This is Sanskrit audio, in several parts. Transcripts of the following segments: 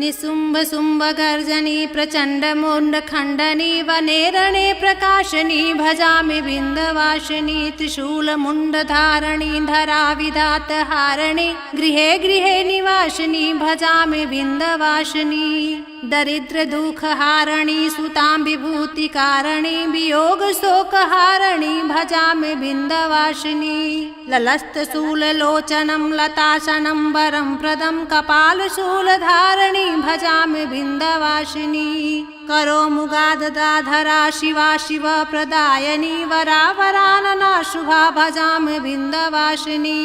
निशुम्भ शुम्भ गर्जनी प्रचंड मुंड खंडनी वने रणे प्रकाशनी भजामि विंध्यवासिनी त्रिशूल मुंड धारणी धरा विधात हारिणी गृहे गृहे निवासिनी भजामि विंध्यवासिनी दरिद्र दुख हारिणी सुतां विभूति कारिणी वियोग शोक हारिणी भजामि विंध्यवासिनी ललस्त शूल लोचनं लताशनं वरं प्रदं कपाल शूल धारिणी भजामि विंध्यवासिनी करो मुगादधाधरा शिवा शिव प्रदायनी वरा वरानना शुभा भजामि विंध्यवासिनी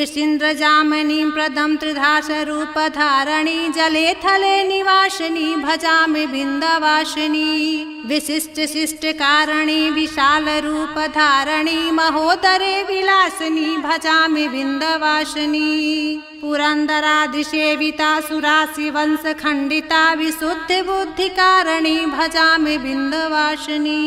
ऋषीन्द्र जामिनी प्रदं त्रिधास रूप धारणी जले थले निवासिनी भजामि विंध्यवासिनी विशिष्ट शिष्ट कारिणी विशाल रूप धारणी महोदरे विलासिनी भजामि विंध्यवासिनी पुरंदरादिसेविता सुरासि वंश खंडिता विशुद्ध बुद्धि कारिणी भजामि विंध्यवासिनी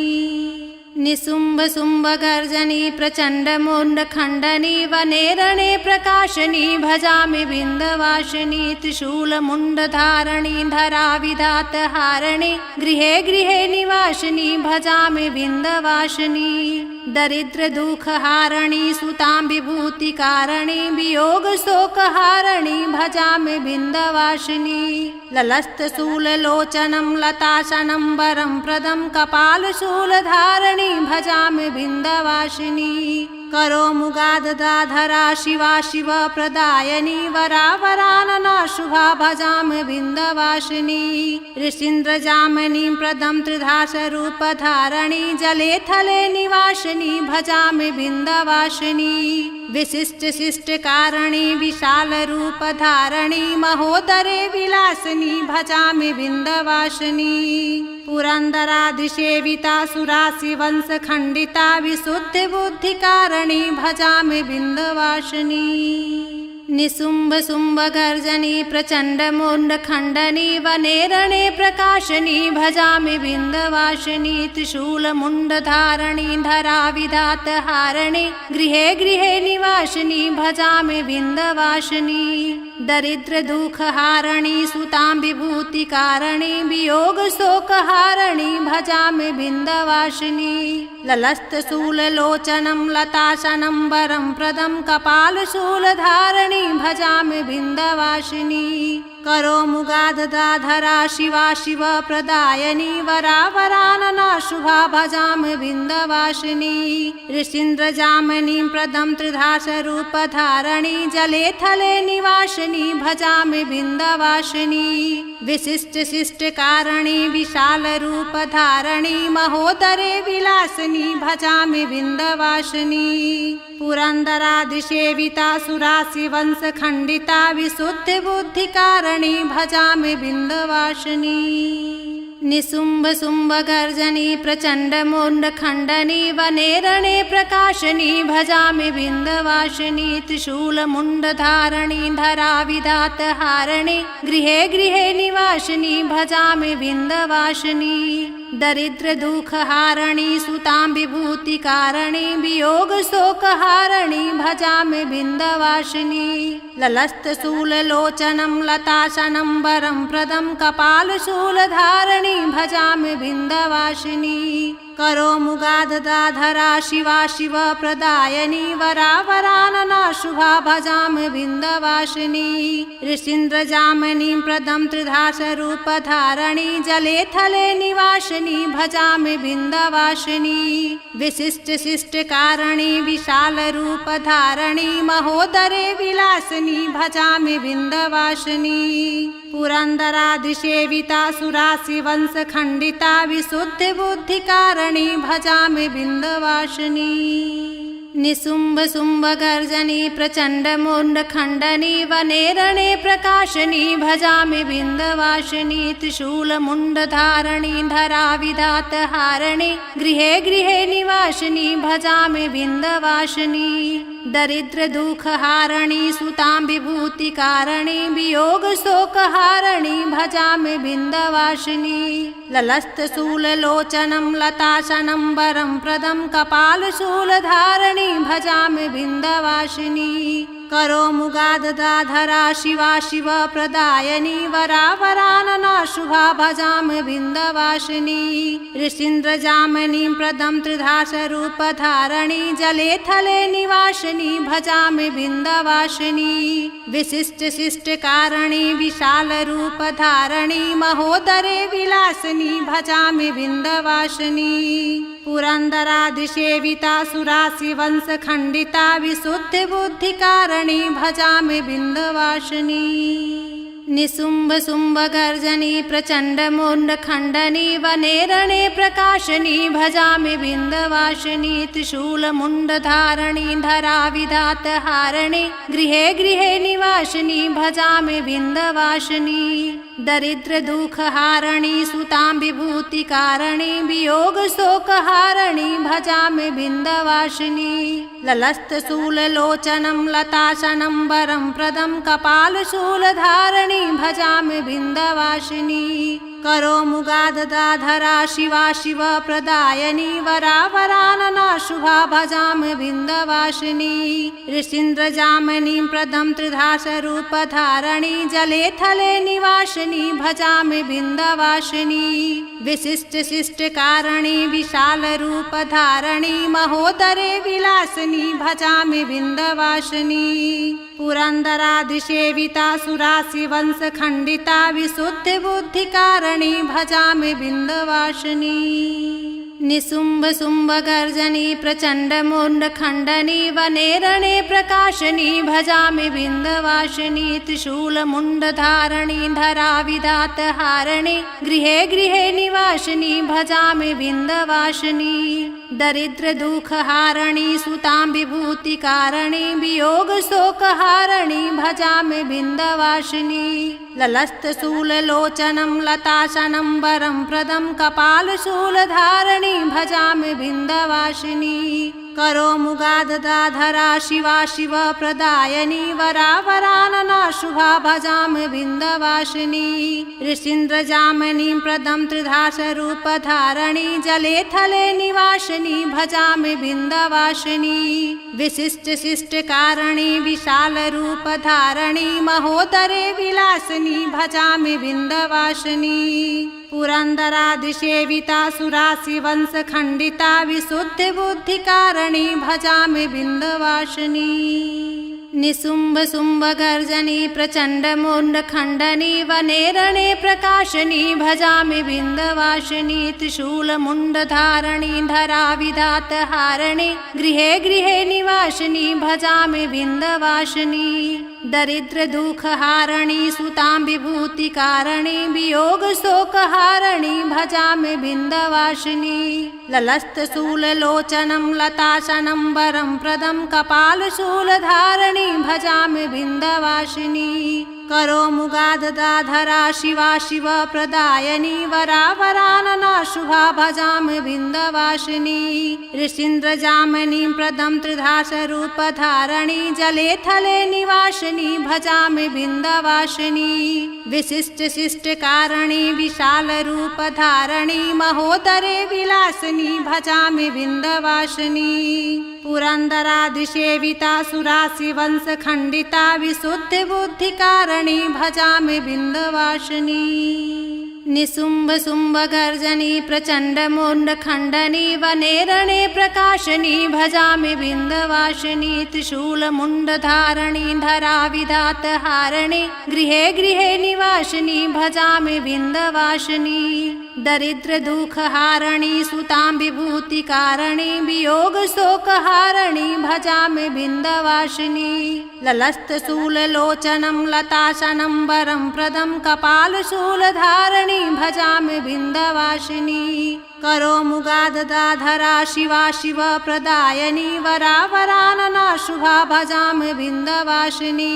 निशुम्भ शुम्भ गर्जनी प्रचंड मुंड खंडनी वने रणे प्रकाशनी भजामि विंध्यवासिनी त्रिशूल मुंड धारणी धरा विधात हारिणी गृहे गृहे निवासिनी भजामि विंध्यवासिनी दरिद्र दुख हारिणी सुतां विभूति कारिणी वियोग शोक हारिणी भजामि विंध्यवासिनी ललस्त शूल लोचनं लताशनं वरं प्रदं कपाल शूल धारणी भजामि विंध्यवासिनी करो मुगादधाधरा शिवा शिव प्रदायनी वरा वरानना शुभा भजामि विंध्यवासिनी ऋषीन्द्र जामिनी प्रदं त्रिधास रूप धारणी जले थले निवासिनी भजामि विंध्यवासिनी विशिष्ट शिष्ट कारिणी विशाल रूप धारणी महोदरे विलासिनी भजामि विंध्यवासिनी पुरंदरादिसेविता सुरासि वंश खंडिता विशुद्ध बुद्धि कारिणी भजामि विंध्यवासिनी निशुम्भ शुम्भ गर्जनी प्रचंड मुंड खंडनी वने रणे प्रकाशनी भजामि विंध्यवासिनी त्रिशूल मुंड धारणी धरा विधात हारिणी गृहे गृहे निवासिनी भजामि विंध्यवासिनी दरिद्र दुख हारिणी सुतां विभूति कारिणी वियोग शोक हारिणी भजामि विंध्यवासिनी ललस्त शूल लोचनं लताशनं वरं प्रदं कपाल शूल धारणी भजामि विंध्यवासिनी करो मुगादधाधरा शिवा शिव प्रदायनी वरा वरानना शुभा भजामि विंध्यवासिनी ऋषीन्द्र जामिनी प्रदं त्रिधास रूप धारणी जले थले निवासिनी भजामि विंध्यवासिनी विशिष्ट शिष्ट कारिणी विशाल रूप धारणी महोदरे विलासिनी भजामि विंध्यवासिनी पुरंदरादिसेविता सुरासि वंश खंडिता विशुद्ध बुद्धि कारिणी भजामि विंध्यवासिनी निशुम्भ शुम्भ गर्जनी प्रचंड मुंड खंडनी वने रणे प्रकाशनी भजामि विंध्यवासिनी त्रिशूल मुंड धारणी धरा विधात हारिणी गृहे गृहे निवासिनी भजामि विंध्यवासिनी दरिद्र दुख हारिणी सुतां विभूति कारिणी वियोग शोक हारिणी भजामि विंध्यवासिनी ललस्त शूल लोचनं लताशनं वरं प्रदं कपाल शूल धारणी भजामि विंध्यवासिनी करो मुगादधाधरा शिवा शिव प्रदायनी वरा वरानना शुभा भजामि विंध्यवासिनी ऋषीन्द्र जामिनी प्रदं त्रिधास रूप धारणी जले थले निवासिनी भजामि विंध्यवासिनी विशिष्ट शिष्ट कारिणी विशाल रूप धारणी महोदरे विलासिनी भजामि विंध्यवासिनी पुरंदरादिसेविता सुरासि वंश खंडिता विशुद्ध बुद्धि कारिणी भजामि विंध्यवासिनी निशुम्भ शुम्भ गर्जनी प्रचंड मुंड खंडनी वने रणे प्रकाशनी भजामि विंध्यवासिनी त्रिशूल मुंड धारणी धरा विधात हारिणी गृहे गृहे निवासिनी भजामि विंध्यवासिनी दरिद्र दुख हारिणी सुतां विभूति कारिणी वियोग शोक हारिणी भजामि विंध्यवासिनी ललस्त शूल लोचनं लताशनं वरं प्रदं कपाल शूल धारणी भजामि विंध्यवासिनी करो मुगाददाधरा शिवा शिव प्रदायनी वरावरानना शुभा भजामि बिन्दवासिनी ऋषीन्द्रजामिनीं प्रदं त्रिधासरूपधारिणी जले थले निवासिनी भजामि बिन्दवासिनी विशिष्ट शिष्टकारिणी विशालरूपधारिणी महोदरे विलासिनी भजामि बिन्दवासिनी पुरन्दरादिसेविता सुरासिवंशखण्डिता विशुद्धिबुद्धिकारिणी भजामि बिन्दवासिनी निशुम्भशुम्भगर्जनी प्रचण्डमुण्डखण्डनी वने रणे प्रकाशिनी भजामि बिन्दवासिनी त्रिशूलमुण्डधारिणी धराविधातहारिणी गृहे गृहे निवासिनी भजामि बिन्दवासिनी दरिद्रदुःखहारिणी सुतां विभूतिकारिणी वियोगशोकहारिणी भजामि बिन्दवासिनी ललस्तशूललोचनं लताशनं वरं प्रदं कपालशूलधारिणी भजामि बिन्दवासिनी करो मुगाददाधरा शिवा शिव प्रदायनी वरावरानना शुभा भजामि बिन्दवासिनी ऋषीन्द्रजामिनीं प्रदं त्रिधासरूपधारिणी जले थले निवासिनी भजामि बिन्दवासिनी विशिष्ट शिष्टकारिणी विशालरूपधारिणी महोदरे विलासिनी भजामि बिन्दवासिनी पुरन्दरादिसेविता सुरासिवंशखण्डिता विशुद्धिबुद्धिकारिणी भजामि बिन्दवासिनी निशुम्भशुम्भगर्जनी प्रचण्डमुण्डखण्डनी वने रणे प्रकाशिनी भजामि बिन्दवासिनी त्रिशूलमुण्डधारिणी धराविधातहारिणी गृहे गृहे निवासिनी भजामि बिन्दवासिनी दरिद्रदुःखहारिणी सुतां विभूतिकारिणी वियोगशोकहारिणी भजामि बिन्दवासिनी ललस्तशूललोचनं लताशनं वरं प्रदं कपालशूलधारिणी भजामि बिन्दवासिनी करो मुगाददाधरा शिवा शिव प्रदायनी वरावरानना शुभा भजामि बिन्दवासिनी ऋषीन्द्रजामिनीं प्रदं त्रिधासरूपधारिणी जले थले निवासिनी भजामि बिन्दवासिनी विशिष्ट शिष्टकारिणी विशालरूपधारिणी महोदरे विलासिनी भजामि बिन्दवासिनी पुरन्दरादिसेविता सुरासिवंशखण्डिता विशुद्धिबुद्धिकारिणी भजामि बिन्दवासिनी निशुम्भशुम्भगर्जनी प्रचण्डमुण्डखण्डनी वने रणे प्रकाशिनी भजामि बिन्दवासिनी त्रिशूलमुण्डधारिणी धराविधातहारिणी गृहे गृहे निवासिनी भजामि बिन्दवासिनी दरिद्रदुःखहारिणी सुतां विभूतिकारिणी वियोगशोकहारिणी भजामि बिन्दवासिनी ललस्तशूललोचनं लताशनं वरं प्रदं कपालशूलधारिणी भजामि बिन्दवासिनी करो मुगाददाधरा शिवा शिव प्रदायनी वरावरानना शुभा भजामि बिन्दवासिनी ऋषीन्द्रजामिनीं प्रदं त्रिधासरूपधारिणी जले थले निवासिनी भजामि बिन्दवासिनी विशिष्ट शिष्टकारिणी विशालरूपधारिणी महोदरे विलासिनी भजामि बिन्दवासिनी पुरन्दरादिसेविता सुरासिवंशखण्डिता विशुद्धिबुद्धिकारिणी भजामि बिन्दवासिनी निशुम्भशुम्भगर्जनी प्रचण्डमुण्डखण्डनी वने रणे प्रकाशिनी भजामि बिन्दवासिनी त्रिशूलमुण्डधारिणी धराविधातहारिणी गृहे गृहे निवासिनी भजामि बिन्दवासिनी दरिद्रदुःखहारिणी सुतां विभूतिकारिणी वियोगशोकहारिणी भजामि बिन्दवासिनी ललस्तशूललोचनं लताशनं वरं प्रदं कपालशूलधारिणी भजामि बिन्दवासिनी करो मुगाददाधरा शिवा शिव प्रदायनी वरावरानना शुभा भजामि बिन्दवासिनी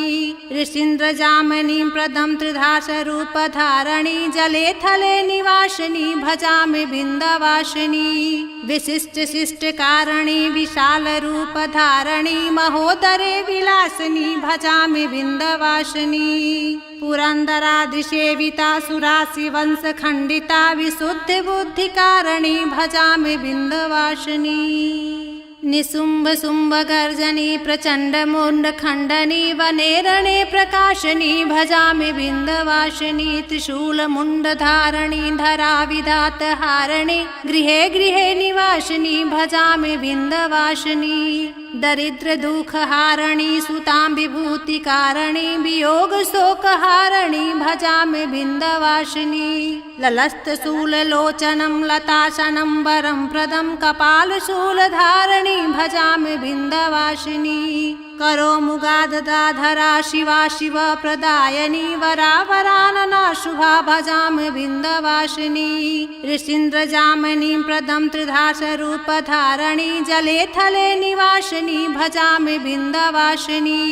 ऋषीन्द्रजामिनीं प्रदं त्रिधासरूपधारिणी जले थले निवासिनी भजामि बिन्दवासिनी विशिष्ट शिष्टकारिणी विशालरूपधारिणी महोदरे विलासिनी भजामि बिन्दवासिनी पुरन्दरादिसेविता सुरासिवंशखण्डिता विशुद्धिबुद्धिकारिणी भजामि बिन्दवासिनी निशुम्भशुम्भगर्जनी प्रचण्डमुण्डखण्डनी वने रणे प्रकाशनी भजामि बिन्दवासिनी त्रिशूलमुण्डधारिणी धराविधातहारिणी गृहे गृहे निवासिनी भजामि बिन्दवासिनी दरिद्रदुःखहारिणी सुतां विभूतिकारिणी वियोगशोकहारिणी भजामि बिन्दवासिनी ललस्तशूललोचनं लताशनं वरं प्रदं कपालशूलधारिणी भजामि बिन्दवासिनी करोमुगादधाधरा शिवा शिवप्रदायिनी वरावरानना शुभा भजामि बिन्दवासिनी ऋषीन्द्रजामिनीं प्रदं त्रिधासरूपधारिणी जले थले निवासिनी भजामि बिन्दवासिनी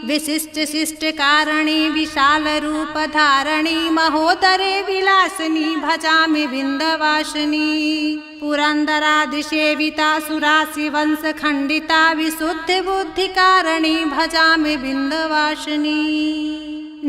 विशिष्टशिष्टकारिणी विशालरूपधारिणी महोदरे विलासिनी भजामि बिन्दवासिनी पुरन्दरादिसेविता सुराशिवंशखण्डिता विशुद्धबुद्धिकारिणी भजामि बिन्दवासिनी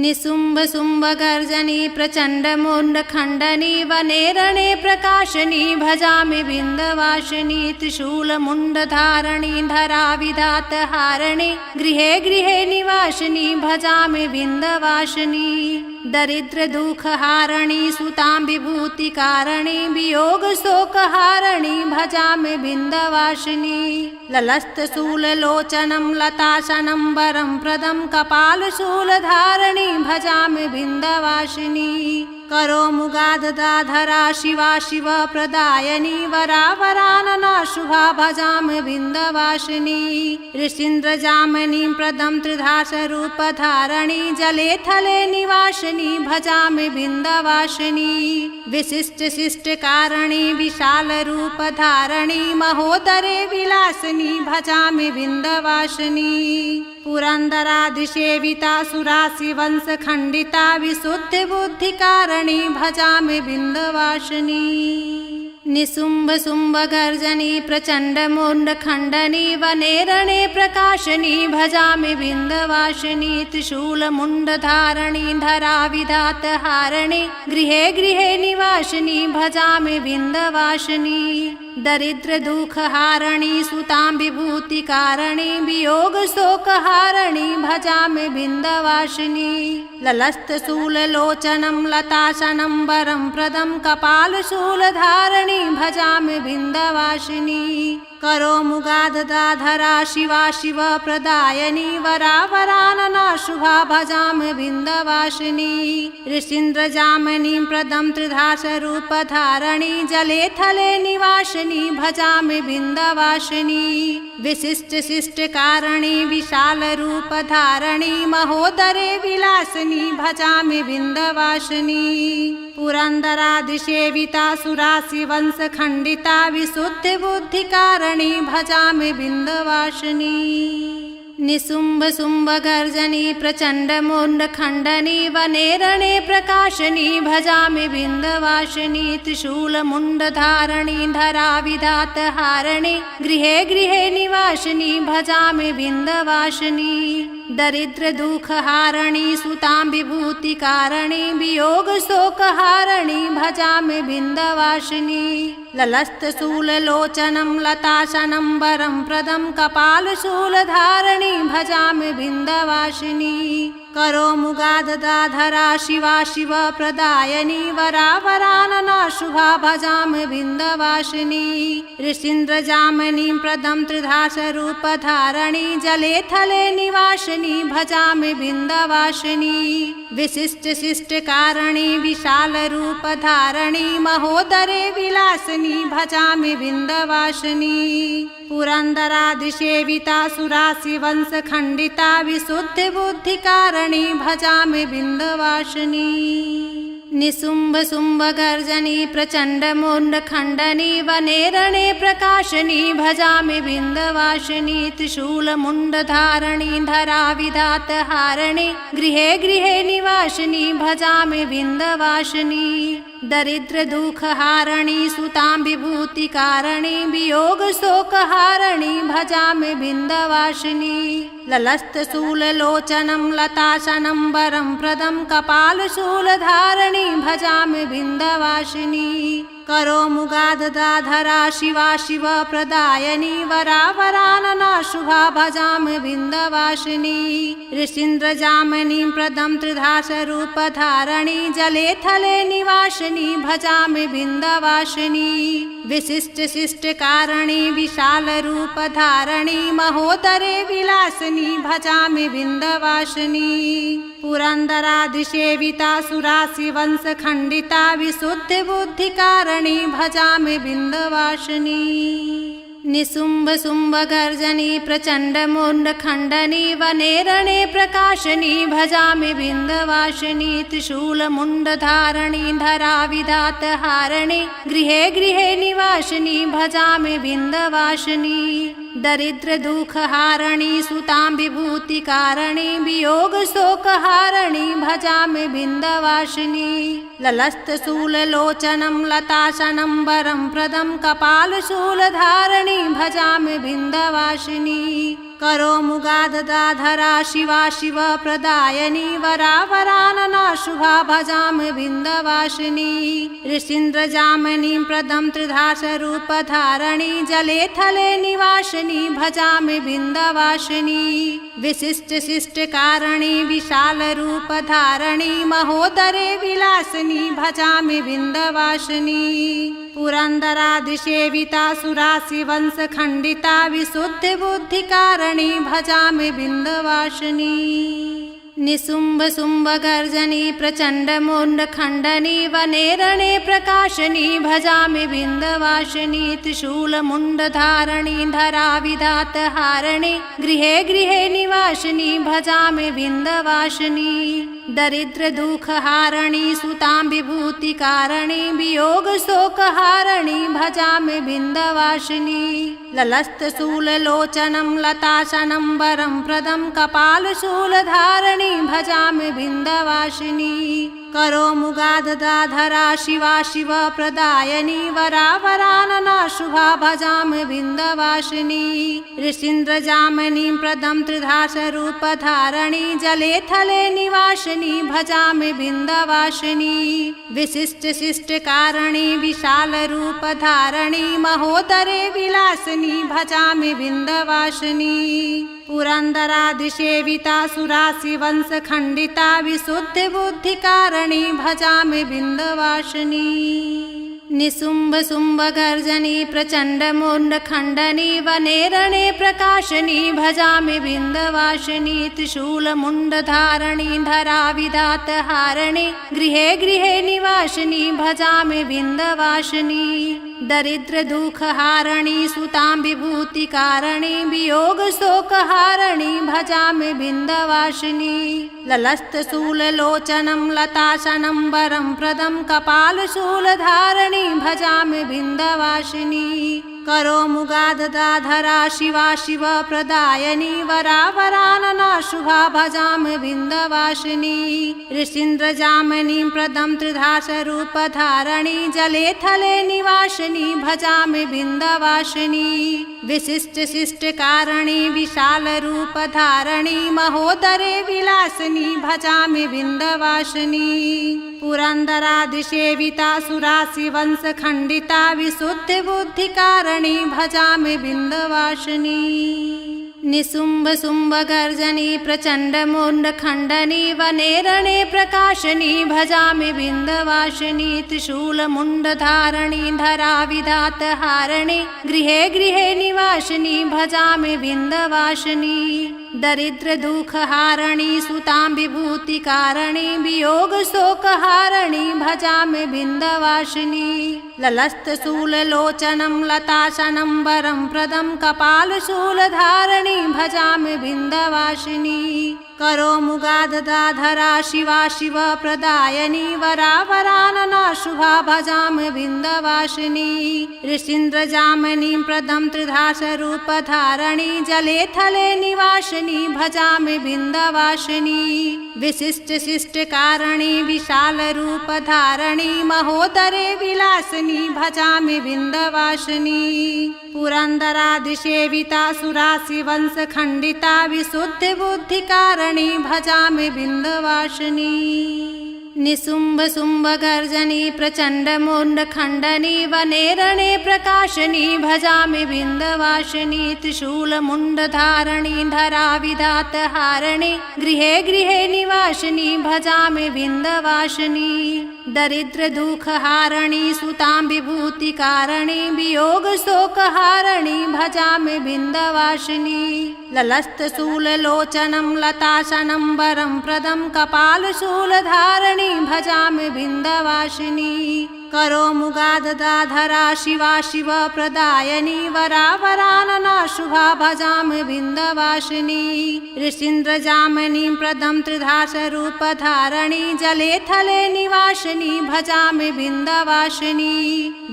निशुम्भशुम्भगर्जनी प्रचण्डमुण्डखण्डनी वने रणे प्रकाशनी भजामि बिन्दवासिनी त्रिशूलमुण्डधारिणी धराविधातहारिणी गृहे गृहे निवासिनी भजामि बिन्दवासिनी दरिद्रदुःखहारिणी सुतां विभूतिकारिणी वियोगशोकहारिणी भजामि बिन्दवासिनी ललस्तशूललोचनं लताशनं वरं प्रदं कपालशूलधारिणी भजामि बिन्दवासिनी करोमुगादधाधरा शिवा शिवप्रदायिनी वरावरानना शुभा भजामि बिन्दवासिनी ऋषीन्द्रजामिनीं प्रदं त्रिधासरूपधारिणी जले थले निवासिनी भजामि बिन्दवासिनी विशिष्टशिष्टकारिणी विशालरूपधारिणी महोदरे विलासिनी भजामि बिन्दवासिनी पुरन्दरादिसेविता सुराशिवंशखण्डिता विशुद्धबुद्धिकारिणी भजामि बिन्दवासिनी निशुम्भशुम्भगर्जनी प्रचण्डमुण्डखण्डनी वने रणे प्रकाशनी भजामि बिन्दवासिनी त्रिशूलमुण्डधारिणी धराविधातहारिणी गृहे गृहे निवासिनी भजामि बिन्दवासिनी दरिद्रदुःखहारिणी सुतां विभूतिकारिणी वियोगशोकहारिणी भजामि बिन्दवासिनी ललस्तशूललोचनं लताशनं वरं प्रदं कपालशूलधारिणी भजामि बिन्दवासिनी करोमुगादधाधरा शिवा शिवप्रदायिनी वरावरानना शुभा भजामि बिन्दवासिनी ऋषीन्द्रजामिनीं प्रदं त्रिधासरूपधारिणी जले थले निवासिनी भजामि बिन्दवासिनी विशिष्टशिष्टकारिणी विशालरूपधारिणी महोदरे विलासिनी भजामि बिन्दवासिनी पुरन्दरादिसेविता सुराशिवंशखण्डिता विशुद्धबुद्धिकारिणी भजामि बिन्दवासिनी निशुम्भशुम्भगर्जनी प्रचण्डमुण्डखण्डनी वने रणे प्रकाशनी भजामि बिन्दवासिनी त्रिशूलमुण्डधारिणी धराविधातहारिणी गृहे गृहे निवासिनी भजामि बिन्दवासिनी दरिद्रदुःखहारिणी सुतां विभूतिकारिणी वियोगशोकहारिणी भजामि बिन्दवासिनी ललस्तशूललोचनं लताशनं वरं प्रदं कपालशूलधारिणी भजामि बिन्दवासिनी करोमुगादधाधरा शिवा शिवप्रदायिनी वरावरानना शुभा भजामि बिन्दवासिनी ऋषीन्द्रजामिनीं प्रदं त्रिधासरूपधारिणी जले थले निवासिनी भजामि बिन्दवासिनी विशिष्टशिष्टकारिणी विशालरूपधारिणी महोदरे विलासिनी भजामि बिन्दवासिनी पुरन्दरादिसेविता सुराशिवंशखण्डिता विशुद्धबुद्धिकारिणी भजामि बिन्दवासिनी निशुम्भशुम्भगर्जनी प्रचण्डमुण्डखण्डनी वने रणे प्रकाशनी भजामि बिन्दवासिनी त्रिशूलमुण्डधारिणी धराविधातहारिणी गृहे गृहे निवासिनी भजामि बिन्दवासिनी दरिद्रदुःखहारिणी सुतां विभूतिकारिणी वियोगशोकहारिणी भजामि बिन्दवासिनी ललस्तशूललोचनं लताशनं वरं प्रदं कपालशूलधारिणी भजामि बिन्दवासिनी करो मुगाददाधरा शिवा शिवप्रदायिनी वरावरानना शुभा भजामि बिन्दवासिनी ऋषीन्द्रजामिनीं प्रदं त्रिधासरूपधारिणी जले थले निवासिनी भजामि बिन्दवासिनी विशिष्टशिष्टकारिणी विशालरूपधारिणी महोदरे विलासिनी भजामि बिन्दवासिनी पुरन्दरादिसेविता सुराशिवंशखण्डिता विशुद्धबुद्धिकारिणी भजामि बिन्दवासिनी निशुम्भशुम्भगर्जनी प्रचण्डमुण्डखण्डनी वने रणे प्रकाशिनी भजामि बिन्दवासिनी त्रिशूलमुण्डधारिणी धराविधातहारिणी गृहे गृहे निवासिनी भजामि बिन्दवासिनी दरिद्रदुःखहारिणी सुतां विभूतिकारिणी वियोगशोकहारिणी भजामि बिन्दवासिनी ललस्तशूललोचनं लताशनं वरं प्रदं कपालशूलधारिणी भजामि बिन्दवासिनी करो मुगाददाधरा शिवा शिवप्रदायिनी वरावरानना शुभा भजामि बिन्दवासिनी ऋषीन्द्रजामिनीं प्रदं त्रिधासरूपधारिणी जले थले निवासिनी भजामि बिन्दवासिनी विशिष्टशिष्टकारिणी विशालरूपधारिणी महोदरे विलासिनी भजामि बिन्दवासिनी पुरन्दरादिसेविता सुराशिवंशखण्डिता विशुद्धबुद्धिकारिणी भजामि बिन्दवासिनी निशुम्भशुम्भगर्जनी प्रचण्डमुण्डखण्डनी वने रणे प्रकाशिनी भजामि बिन्दवासिनी त्रिशूलमुण्डधारिणी धराविधातहारिणी गृहे गृहे निवासिनी भजामि बिन्दवासिनी दरिद्रदुःखहारिणी सुतां विभूतिकारिणी वियोगशोकहारिणी भजामि बिन्दवासिनी ललस्तशूललोचनं लताशनं वरं प्रदं कपालशूलधारिणी भजामि बिन्दवासिनी करो मुगाददाधरा शिवा शिवप्रदायिनी वरावरानना शुभा भजामि बिन्दवासिनी ऋषीन्द्रजामिनीं प्रदं त्रिधासरूपधारिणी जले थले निवासिनी भजामि बिन्दवासिनी विशिष्टशिष्टकारिणी विशालरूपधारिणी महोदरे विलासिनी भजामि बिन्दवासिनी पुरन्दरादिसेविता सुराशिवंशखण्डिता विशुद्धबुद्धिकारिणी भजामि बिन्दवासिनी निशुम्भशुम्भगर्जनी प्रचण्डमुण्डखण्डनी वने रणे प्रकाशिनी भजामि बिन्दवासिनी त्रिशूलमुण्डधारिणी धराविधातहारिणी गृहे गृहे निवासिनी भजामि बिन्दवासिनी दरिद्रदुःखहारिणी सुतां विभूतिकारिणी वियोगशोकहारिणी भजामि बिन्दवासिनी ललस्तशूललोचनं लताशनं वरं प्रदं कपालशूलधारिणी भजामि बिन्दवासिनी करो मुगाददाधरा शिवा शिवप्रदायिनी वरावरानना शुभा भजामि बिन्दवासिनी ऋषीन्द्रजामिनीं प्रदं त्रिधासरूपधारिणी जले थले निवासिनी भजामि बिन्दवासिनी विशिष्टशिष्टकारिणी विशालरूपधारिणी महोदरे विलासिनी भजामि बिन्दवासिनी पुरन्दरादिसेविता सुराशिवंशखण्डिता विशुद्धबुद्धिकारिणी भजामि बिन्दवासिनी निशुम्भशुम्भगर्जनी प्रचण्डमुण्डखण्डनी वने रणे प्रकाशिनी भजामि बिन्दवासिनी त्रिशूलमुण्डधारिणी धराविधातहारिणी गृहे गृहे निवासिनी भजामि बिन्दवासिनी दरिद्रदुःखहारिणी सुतां विभूतिकारिणी वियोगशोकहारिणी भजामि बिन्दवासिनी ललस्तशूललोचनं लताशनं वरं प्रदं कपालशूलधारिणी भजामि बिन्दवासिनी करो मुगाददाधरा शिवा शिवप्रदायिनी वरावरानना शुभा भजामि बिन्दवासिनी ऋषीन्द्रजामिनीं प्रदं त्रिधासरूपधारिणी जले थले निवासिनी भजामि बिन्दवासिनी विशिष्टशिष्टकारिणी विशालरूपधारिणी महोदरे विलासिनी भजामि बिन्दवासिनी पुरन्दरादिसेविता सुराशिवंशखण्डिता विशुद्धबुद्धिकारिणी भजामि बिन्दवासिनी निशुम्भ शुम्भ गर्जनी प्रचण्ड मुण्ड खण्डनी वने रणे प्रकाशनी भजामि विन्ध्यवासिनी त्रिशूल मुण्ड धारणी धरा विधात हारिणी गृहे गृहे निवासिनी भजामि विन्ध्यवासिनी दरिद्र दुख हारिणी सुतां विभूति कारिणी वियोग शोक हारिणी भजामि विन्ध्यवासिनी ललस्त शूल लोचनं लताशनं वरं प्रदं कपाल शूल धारणी भजामि विन्ध्यवासिनी करोमुगादधाधरा शिवा शिव प्रदायनी वरा वरानना शुभा भजामि विन्ध्यवासिनी ऋषीन्द्रजामिनी प्रदं त्रिधासरूपधारिणी जले थले निवासिनी भजामि विन्ध्यवासिनी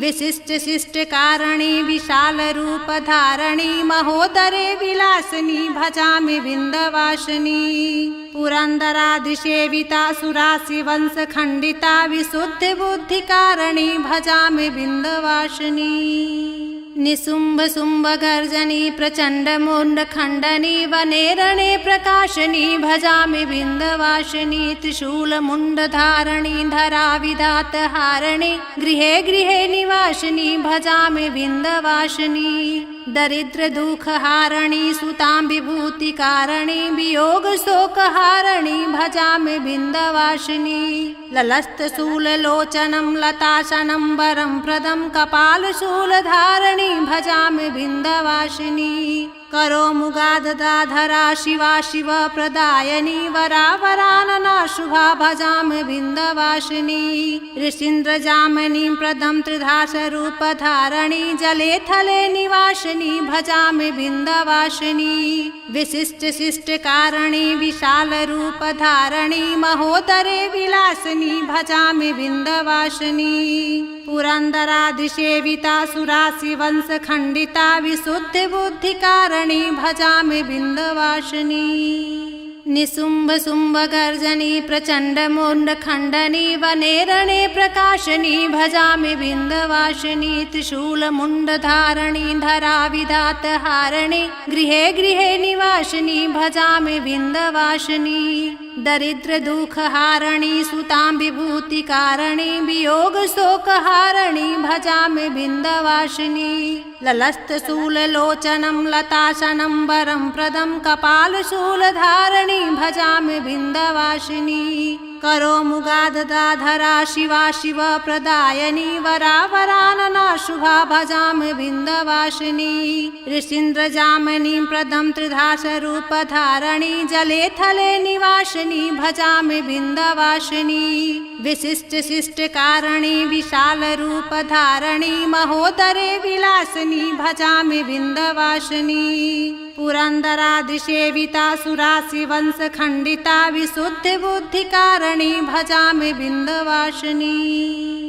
विशिष्ट शिष्ट कारिणी विशाल रूपधारिणी महोदरे विलासिनी भजामि विन्ध्यवासिनी पुरन्दरादिसेविता सुरासि वंश खण्डिता विशुद्ध बुद्धिकारिणी भजामि विन्ध्यवासिनी निशुम्भ शुम्भ गर्जनी प्रचण्ड मुण्ड खण्डनी वने रणे प्रकाशनी भजामि विन्ध्यवासिनी त्रिशूल मुण्ड धारणी धरा विधात हारिणी गृहे गृहे निवासिनी भजामि विन्ध्यवासिनी दरिद्र दुख हारिणी सुतां विभूति कारिणी वियोग शोक हारिणी भजामि विन्ध्यवासिनी ललस्त शूल लोचनं लताशनं वरं प्रदं कपाल शूल धारिणी भजामि विन्ध्यवासिनी करोमुगादधाधरा शिवा शिव प्रदायनी वरा वरानना शुभा भजामि विन्ध्यवासिनी ऋषीन्द्रजामिनी प्रदं त्रिधासरूपधारिणी जले थले निवासिनी भजामि विन्ध्यवासिनी विशिष्ट शिष्ट कारिणी विशाल रूपधारिणी महोदरे विलासिनी भजामि विन्ध्यवासिनी पुरन्दरादिसेविता सुरासि वंश खण्डिता विशुद्ध बुद्धिकारिणी भजामि विन्ध्यवासिनी निशुम्भ शुम्भ गर्जनी प्रचण्ड मुण्ड खण्डनी वने रणे प्रकाशनी भजामि विन्ध्यवासिनी त्रिशूल मुण्ड धारणी धरा विधात हारिणी गृहे गृहे निवासिनी भजामि विन्ध्यवासिनी दरिद्र दुख हारिणी सुतां विभूति कारिणी वियोग शोक हारिणी भजामि विन्ध्यवासिनी ललस्त शूल लोचनं लताशनं वरं प्रदं कपाल शूल धारणी भजामि विन्ध्यवासिनी करोमुगादधाधरा शिवा शिव प्रदायनी वरा वरानना शुभा भजामि विन्ध्यवासिनी ऋषीन्द्रजामिनी प्रदं त्रिधासरूपधारिणी जले थले निवासिनी भजामि विन्ध्यवासिनी विशिष्ट शिष्ट कारिणी विशाल रूपधारिणी महोदरे विलासिनी भजामि विन्ध्यवासिनी पुरन्दरादिसेविता सुरासि वंश खण्डिता विशुद्ध बुद्धिकारिणी भजामि विन्ध्यवासिनी।